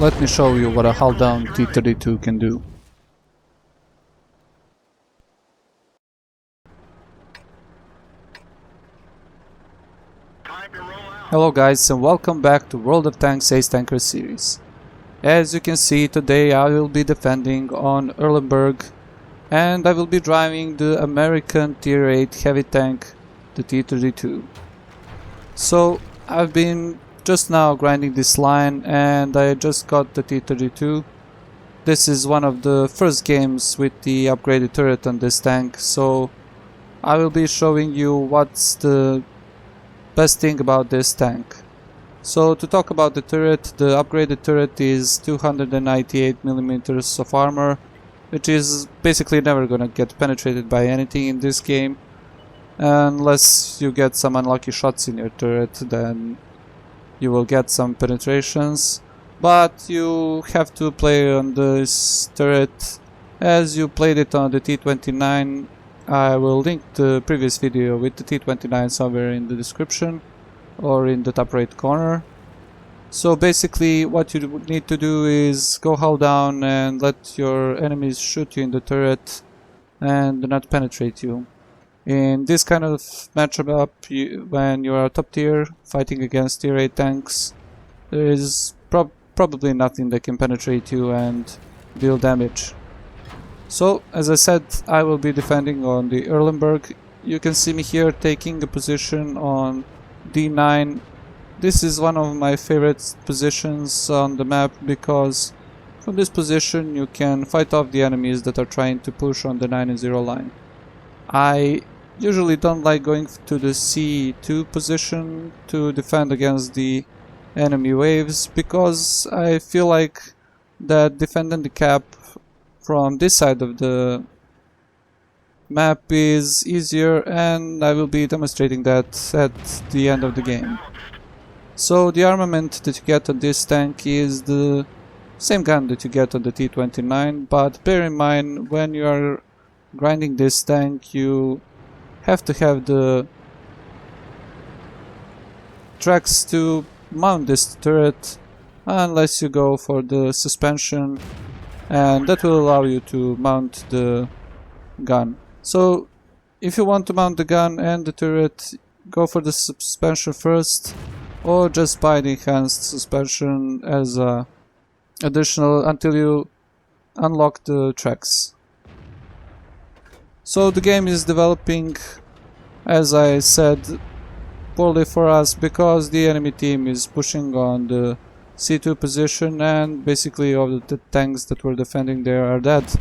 let me show you what a hull down T32 can do. Hello guys, and welcome back to World of Tanks Ace Tanker series. As you can see, today I will be defending on Erlenberg, and I will be driving the American Tier 8 heavy tank, the T32. So I've been just now grinding this line and I just got the T32. This is one of the first games with the upgraded turret on this tank, so I will be showing you what's the best thing about this tank. So to talk about the turret, the upgraded turret is 298mm of armor, which is basically never gonna get penetrated by anything in this game. Unless you get some unlucky shots in your turret, then you will get some penetrations. But you have to play on this turret as you played it on the T29. I will link the previous video with the T29 somewhere in the description or in the top right corner. So basically what you need to do is go hull down and let your enemies shoot you in the turret and not penetrate you. In this kind of matchup, when you are top tier fighting against tier 8 tanks, there is probably nothing that can penetrate you and deal damage. So, as I said, I will be defending on the Erlenberg. You can see me here taking a position on D9. This is one of my favorite positions on the map because from this position you can fight off the enemies that are trying to push on the 9 and 0 line. I usually don't like going to the C2 position to defend against the enemy waves because I feel like that defending the cap from this side of the map is easier, and I will be demonstrating that at the end of the game. So the armament that you get on this tank is the same gun that you get on the T29, but bear in mind when you are grinding this tank you have to have the tracks to mount this turret unless you go for the suspension, and that will allow you to mount the gun. So if you want to mount the gun and the turret, go for the suspension first, or just buy the enhanced suspension as a additional until you unlock the tracks. So the game is developing, as I said, poorly for us because the enemy team is pushing on the C2 position and basically all the tanks that were defending there are dead.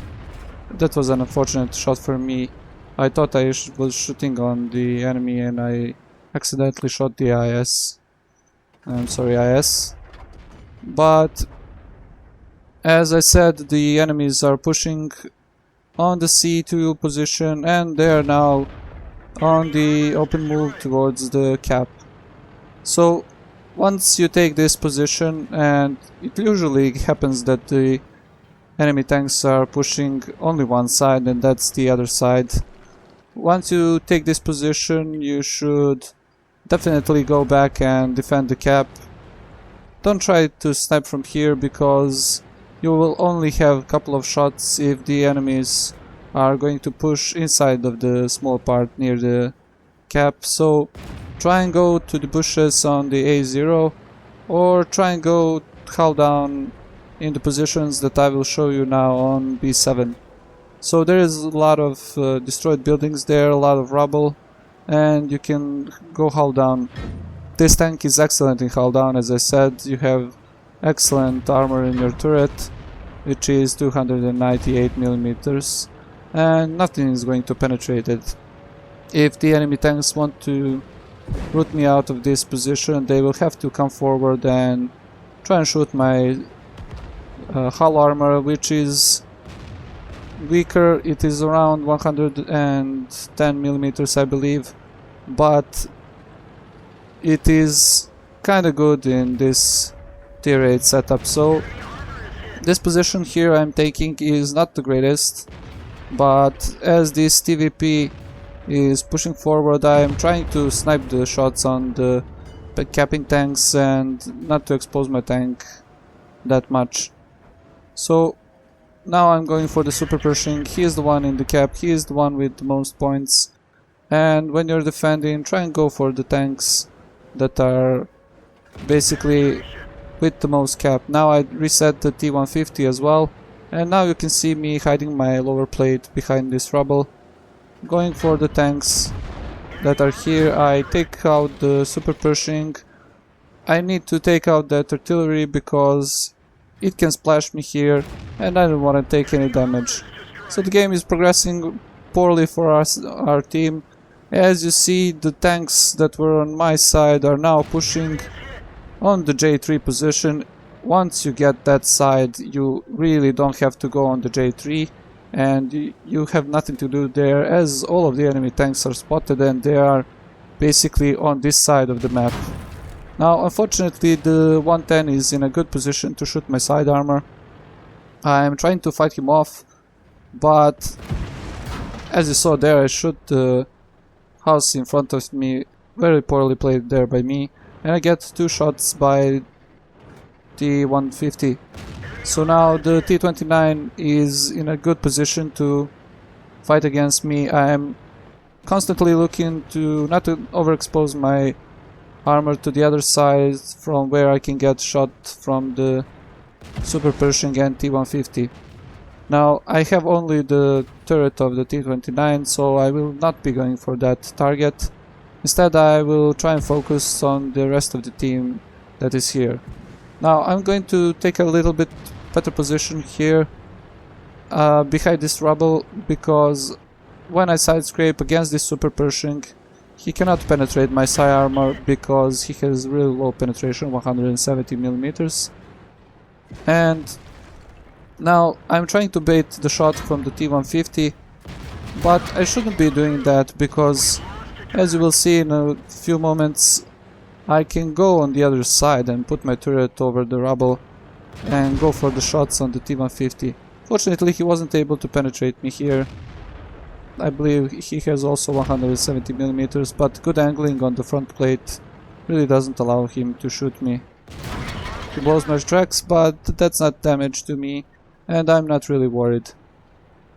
That was an unfortunate shot for me. I thought I was shooting on the enemy and I accidentally shot the IS. I'm sorry, IS. But as I said, the enemies are pushing on the C2 position and they are now on the open move towards the cap. So once you take this position, and it usually happens that the enemy tanks are pushing only one side and that's the other side. Once you take this position you should definitely go back and defend the cap. Don't try to snipe from here because you will only have a couple of shots if the enemies are going to push inside of the small part near the cap. So try and go to the bushes on the A0 or try and go hull down in the positions that I will show you now on B7. So there is a lot of destroyed buildings there, a lot of rubble, and you can go hull down. This tank is excellent in hull down, as I said. You have excellent armor in your turret, which is 298mm, and nothing is going to penetrate it. If the enemy tanks want to root me out of this position, they will have to come forward and try and shoot my hull armor, which is weaker. It is around 110mm, I believe, but it is kinda good in this tier 8 setup. So this position here I'm taking is not the greatest, but as this TVP is pushing forward, I am trying to snipe the shots on the capping tanks and not to expose my tank that much. So now I'm going for the super Pershing. He is the one in the cap, he is the one with the most points. And when you're defending, try and go for the tanks that are basically with the most cap. Now I reset the T150 as well, and now you can see me hiding my lower plate behind this rubble. Going for the tanks that are here, I take out the super Pershing. I need to take out that artillery because it can splash me here and I don't want to take any damage. So the game is progressing poorly for us, our team. As you see, the tanks that were on my side are now pushing on the J3 position. Once you get that side, you really don't have to go on the J3 and you have nothing to do there, as all of the enemy tanks are spotted and they are basically on this side of the map. Now unfortunately the 110 is in a good position to shoot my side armor. I am trying to fight him off, but as you saw there, I shoot the house in front of me, very poorly played there by me, and I get 2 shots by T150. So now the T29 is in a good position to fight against me. I am constantly looking to not to overexpose my armor to the other side from where I can get shot from the super Pershing and T150. Now I have only the turret of the T29, so I will not be going for that target. Instead I will try and focus on the rest of the team that is here. Now I'm going to take a little bit better position here behind this rubble, because when I side scrape against this super Pershing, he cannot penetrate my side armor because he has really low penetration, 170 millimeters. And now I'm trying to bait the shot from the T150, but I shouldn't be doing that because, as you will see in a few moments, I can go on the other side and put my turret over the rubble and go for the shots on the T150. Fortunately he wasn't able to penetrate me here. I believe he has also 170 millimeters, but good angling on the front plate really doesn't allow him to shoot me. He blows my tracks, but that's not damage to me, and I'm not really worried.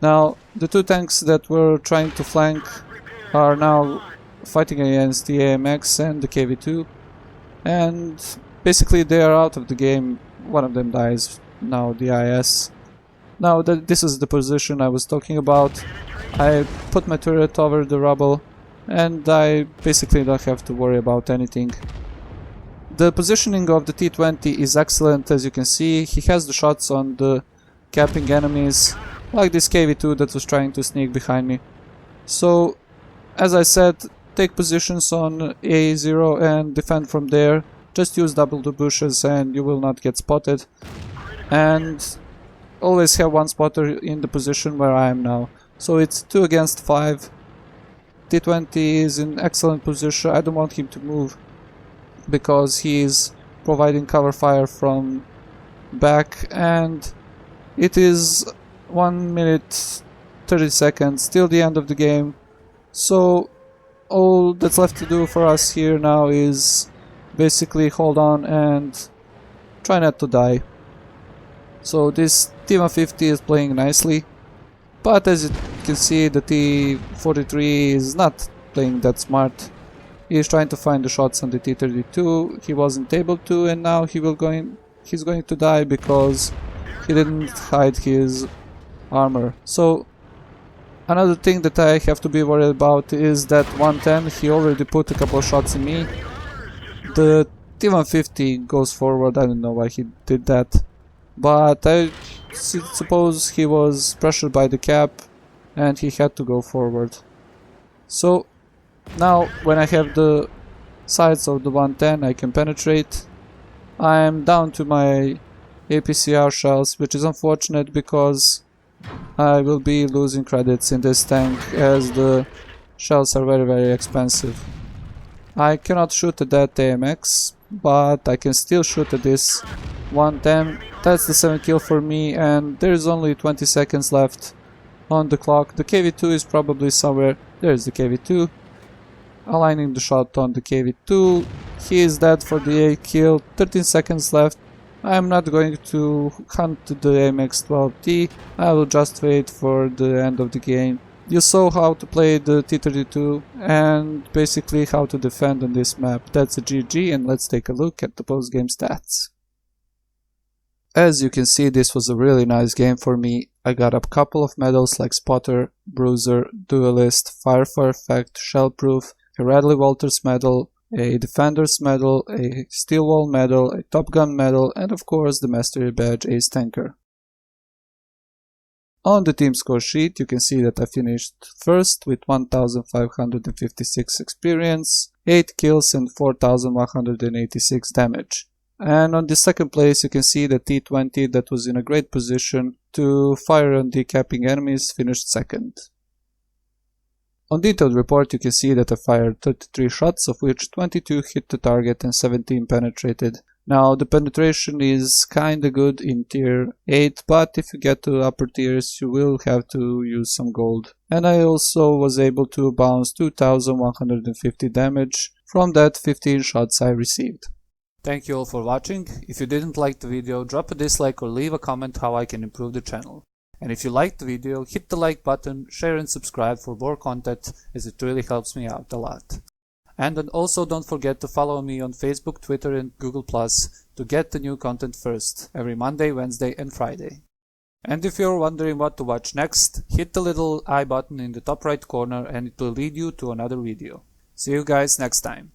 Now the 2 tanks that were trying to flank are now fighting against the AMX and the KV2, and basically they are out of the game. One of them dies now, the IS. Now this is the position I was talking about. I put my turret over the rubble and I basically don't have to worry about anything. The positioning of the T20 is excellent, as you can see. He has the shots on the capping enemies, like this KV2 that was trying to sneak behind me. So, as I said, take positions on A0 and defend from there. Just use double the bushes and you will not get spotted. And always have one spotter in the position where I am now. So it's 2 against 5. T20 is in excellent position. I don't want him to move because he is providing cover fire from back, and it is 1 minute 30 seconds till the end of the game. So all that's left to do for us here now is basically hold on and try not to die. So this T150 is playing nicely, but as you can see the T33 is not playing that smart. He is trying to find the shots on the T32, he wasn't able to, and now he's going to die because he didn't hide his armor. So another thing that I have to be worried about is that 110, he already put a couple of shots in me. The T150 goes forward, I don't know why he did that, but I suppose he was pressured by the cap and he had to go forward. So now when I have the sights of the 110 I can penetrate. I am down to my APCR shells, which is unfortunate because I will be losing credits in this tank as the shells are very expensive. I cannot shoot at that AMX, but I can still shoot at this 110. That's the 7th kill for me, and there is only 20 seconds left on the clock. The KV2 is probably somewhere. There's the KV2. Aligning the shot on the KV2. He is dead for the 8th kill. 13 seconds left. I'm not going to hunt the MX-12T, I will just wait for the end of the game. You saw how to play the T32 and basically how to defend on this map. That's a GG, and let's take a look at the post-game stats. As you can see, this was a really nice game for me. I got a couple of medals like Spotter, Bruiser, Duelist, Firefly Effect, Shellproof, a Radley-Walters Medal, a Defender's Medal, a Steel Wall Medal, a Top Gun Medal, and of course the Mastery Badge Ace Tanker. On the team score sheet, you can see that I finished first with 1556 experience, 8 kills and 4186 damage. And on the second place, you can see that T20, that was in a great position to fire on decapping enemies, finished second. On detailed report, you can see that I fired 33 shots, of which 22 hit the target and 17 penetrated. Now, the penetration is kinda good in tier 8, but if you get to upper tiers, you will have to use some gold. And I also was able to bounce 2150 damage from that 15 shots I received. Thank you all for watching. If you didn't like the video, drop a dislike or leave a comment how I can improve the channel. And if you liked the video, hit the like button, share and subscribe for more content, as it really helps me out a lot. And also don't forget to follow me on Facebook, Twitter and Google Plus to get the new content first, every Monday, Wednesday and Friday. And if you're wondering what to watch next, hit the little I button in the top right corner and it will lead you to another video. See you guys next time.